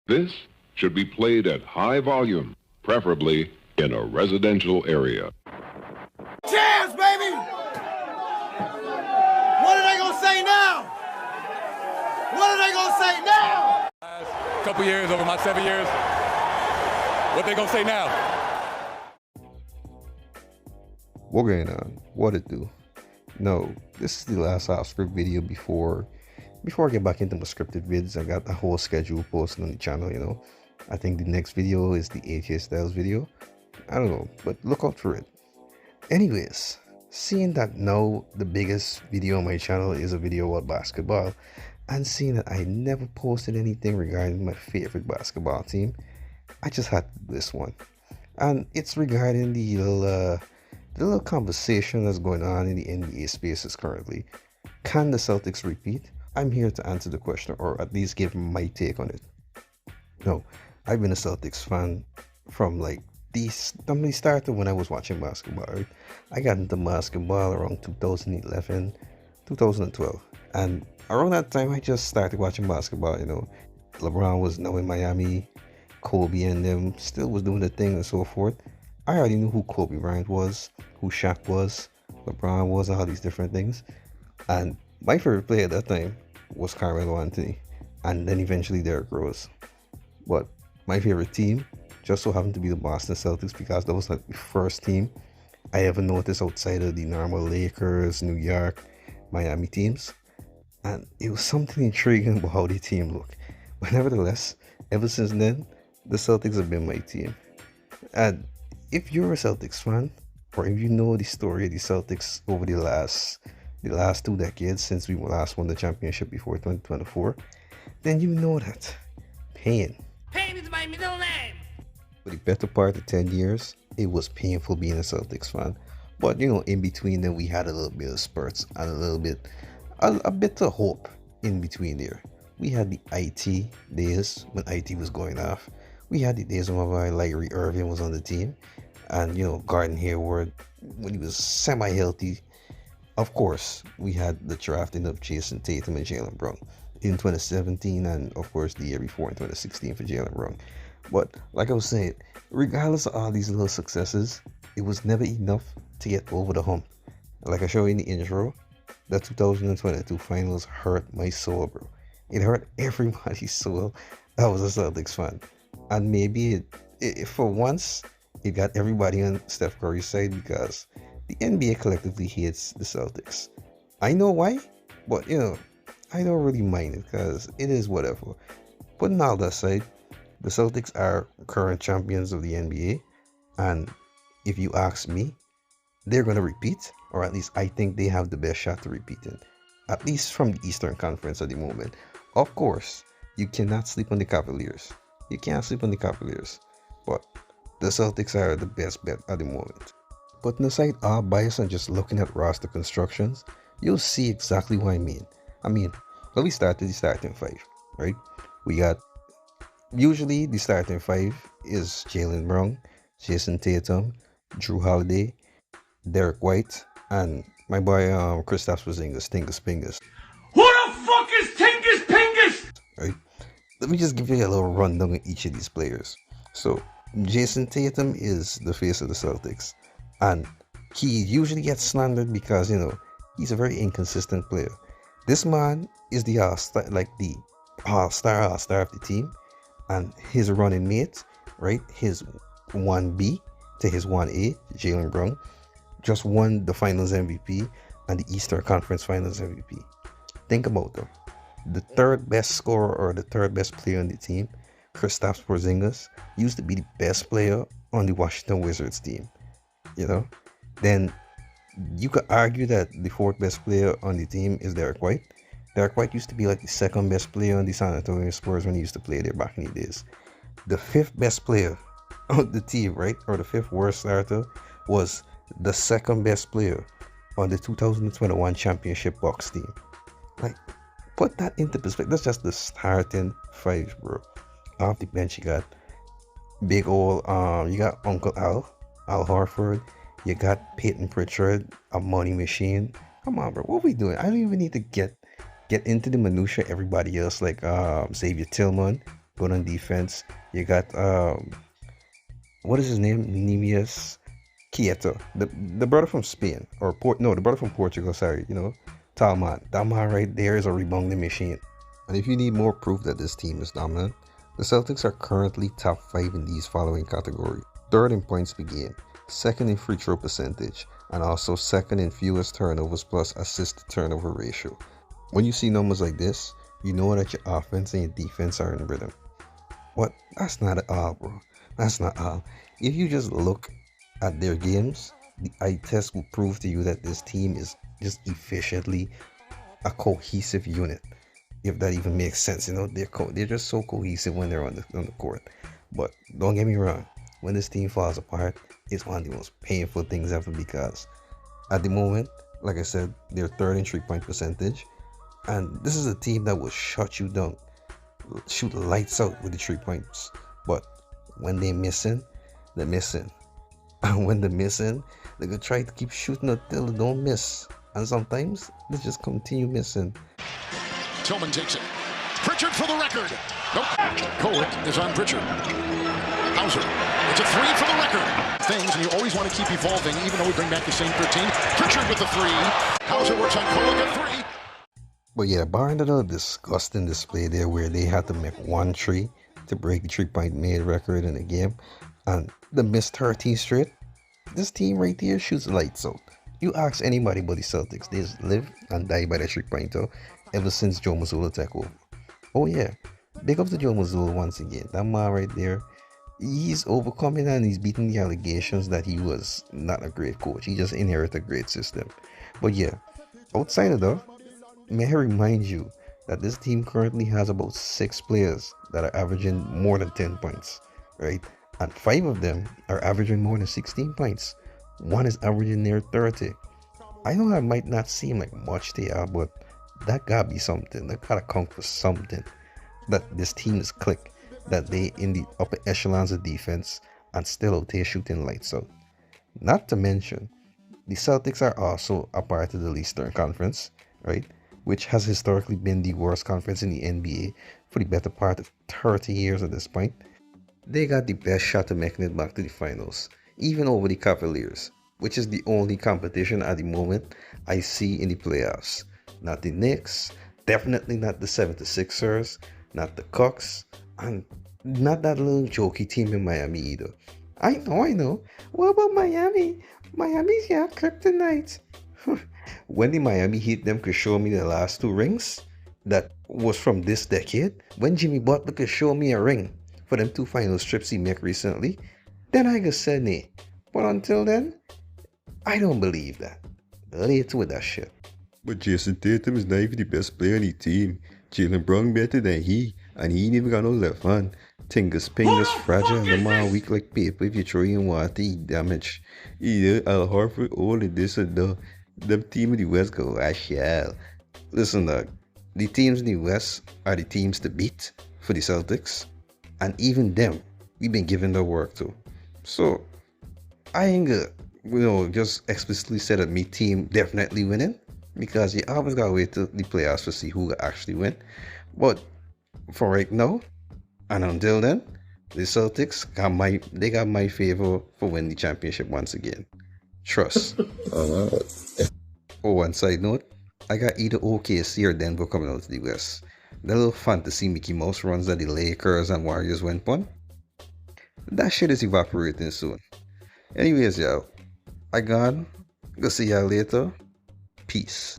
This should be played at high volume, preferably in a residential area. Cheers, baby! What are they gonna say now? What are they gonna say now? Last couple years, over my 7 years, what they gonna say now? What going on? What it do? No, this is the last off script video before I get back into my scripted vids. I got a whole schedule posted on the channel, you know. I think the next video is the AJ Styles video. I don't know, but look out for it. Anyways, seeing that now the biggest video on my channel is a video about basketball, and seeing that I never posted anything regarding my favorite basketball team, I just had this one. And it's regarding the little conversation that's going on in the NBA spaces currently. Can the Celtics repeat? I'm here to answer the question, or at least give my take on it. No, I've been a Celtics fan from like the started when I was watching basketball, right? I got into basketball around 2011, 2012. And around that time, I just started watching basketball, you know. LeBron was now in Miami, Kobe and them still was doing the thing and so forth. I already knew who Kobe Bryant was, who Shaq was, LeBron was, and all these different things. And my favorite player at that time was Carmelo Anthony, and then eventually Derrick Rose. But my favorite team just so happened to be the Boston Celtics, because that was like the first team I ever noticed outside of the normal Lakers, New York, Miami teams. And it was something intriguing about how the team looked. But nevertheless, ever since then, the Celtics have been my team. And if you're a Celtics fan, or if you know the story of the Celtics over the last 2 decades since we last won the championship before 2024, then you know that pain Is my middle name. for the better part of 10 years, it was painful being a Celtics fan. But you know, in between them, we had a little bit of spurts and a bit of hope in between there. We had the IT days when IT was going off. We had the days when Larry Irving was on the team, and you know, Gordon Hayward when he was semi-healthy. Of course, we had the drafting of Jason Tatum and Jaylen Brown in 2017, and of course the year before in 2016 for Jaylen Brown. But like I was saying, regardless of all these little successes, it was never enough to get over the hump. Like I showed you in the intro, the 2022 finals hurt my soul, bro. It hurt everybody's soul that was a Celtics fan. And maybe it for once, it got everybody on Steph Curry's side, because the NBA collectively hates the Celtics. I know why, but you know, I don't really mind it because it is whatever. Putting all that aside, the Celtics are current champions of the NBA, and if you ask me, they're going to repeat, or at least I think they have the best shot to repeat it, at least from the Eastern Conference at the moment. Of course, you cannot sleep on the Cavaliers. You can't sleep on the Cavaliers, but the Celtics are the best bet at the moment. Putting aside all bias and just looking at roster constructions, you'll see exactly what I mean. Well, we started the starting five, right? We got, usually the starting five is Jaylen Brown, Jason Tatum, Drew Holiday, Derek White, and my boy Kristaps Porzingis, Tingus Pingus. Who the fuck is Tingus Pingus? Right? Let me just give you a little rundown on each of these players. So, Jason Tatum is the face of the Celtics, and he usually gets slandered because, you know, he's a very inconsistent player. This man is the all-star, like the all-star of the team, and his running mate, right, his 1B to his 1A, Jaylen Brown, just won the Finals MVP and the Eastern Conference Finals MVP. Think about them. The third best scorer, or the third best player on the team, Kristaps Porzingis, used to be the best player on the Washington Wizards team. You know, then you could argue that the fourth best player on the team is Derek White. Derek White used to be like the second best player on the San Antonio Spurs when he used to play there back in the days. The fifth best player on the team, right, or the fifth worst starter, was the second best player on the 2021 championship Bucks team. Like, put that into perspective. That's just the starting five, bro. Off the bench, you got big old you got Uncle Al Horford. You got Peyton Pritchard, a money machine. Come on, bro. What are we doing? I don't even need to get into the minutia. Everybody else, like Xavier Tillman, But on defense, you got what is his name? Nimias Quieto, the brother from Spain or the brother from Portugal. Sorry, Talman. That man right there is a rebounding machine. And if you need more proof that this team is dominant, the Celtics are currently top 5 in these following categories: third in points per game, second in free throw percentage, and also second in fewest turnovers plus assist to turnover ratio. When you see numbers like this, you know that your offense and your defense are in rhythm. But that's not all, bro. That's not all. If you just look at their games, the eye test will prove to you that this team is just efficiently a cohesive unit. If that even makes sense, they're just so cohesive when they're on the court. But don't get me wrong, when this team falls apart, it's one of the most painful things ever because at the moment, like I said, they're third in 3-point percentage, and this is a team that will shut you down, shoot lights out with the 3 points. But when they're missing, and when they're missing, they're gonna try to keep shooting until they don't miss, and sometimes they just continue missing. Tillman takes it. Pritchard for the record. Nope. Kolek is on Pritchard. Hauser. It's a three for the record. Things, and you always want to keep evolving, even though we bring back the same 13. Pritchard with the three. Hauser works on Kolek at three. But yeah, barring another disgusting display there where they had to make 1 3 to break the 3-point made record in the game, and the missed 13 straight, this team right here shoots lights out. You ask anybody but the Celtics, they just live and die by the 3-pointer ever since Joe Mazzulla took over. Oh yeah, big up to Joe Mazzulla once again. That man right there, he's overcoming and he's beating the allegations that he was not a great coach. He just inherited a great system. But yeah, outside of that, may I remind you that this team currently has about 6 players that are averaging more than 10 points, right? And 5 of them are averaging more than 16 points. One is averaging near 30. I know that might not seem like much to you, but that gotta be something. That gotta count for something. That this team is click. That they in the upper echelons of defense and still out there shooting lights out. Not to mention, the Celtics are also a part of the Eastern Conference, right? Which has historically been the worst conference in the NBA for the better part of 30 years at this point. They got the best shot of making it back to the finals, even over the Cavaliers, which is the only competition at the moment I see in the playoffs. Not the Knicks, definitely not the 76ers, not the Bucks, and not that little jokey team in Miami either. I know. What about Miami? Miami's got kryptonite. When the Miami Heat them could show me the last 2 rings that was from this decade, when Jimmy Butler could show me a ring for them 2 final trips he made recently, then I could say nay. But until then, I don't believe that. Later with that shit. But Jason Tatum is not even the best player on the team. Jalen Brown better than he, and he ain't even got no left hand. Tingus Pingus fragile, the man weak like paper if you throw in water, he damage. Either Al Horford old and this or that. Them team in the West go, I shall. Listen, dog. The teams in the West are the teams to beat for the Celtics. And even them, we've been giving their work to. So, I ain't gonna, just explicitly say that my team definitely winning. Because you always gotta wait till the playoffs to see who will actually win. But, for right now, and until then, the Celtics got my favor for winning the championship once again. Trust. Oh, one side note, I got either OKC or Denver coming out to the West. The little fantasy Mickey Mouse runs that the Lakers and Warriors went on, that shit is evaporating soon. Anyways, y'all, I gone. Go see y'all later. Peace.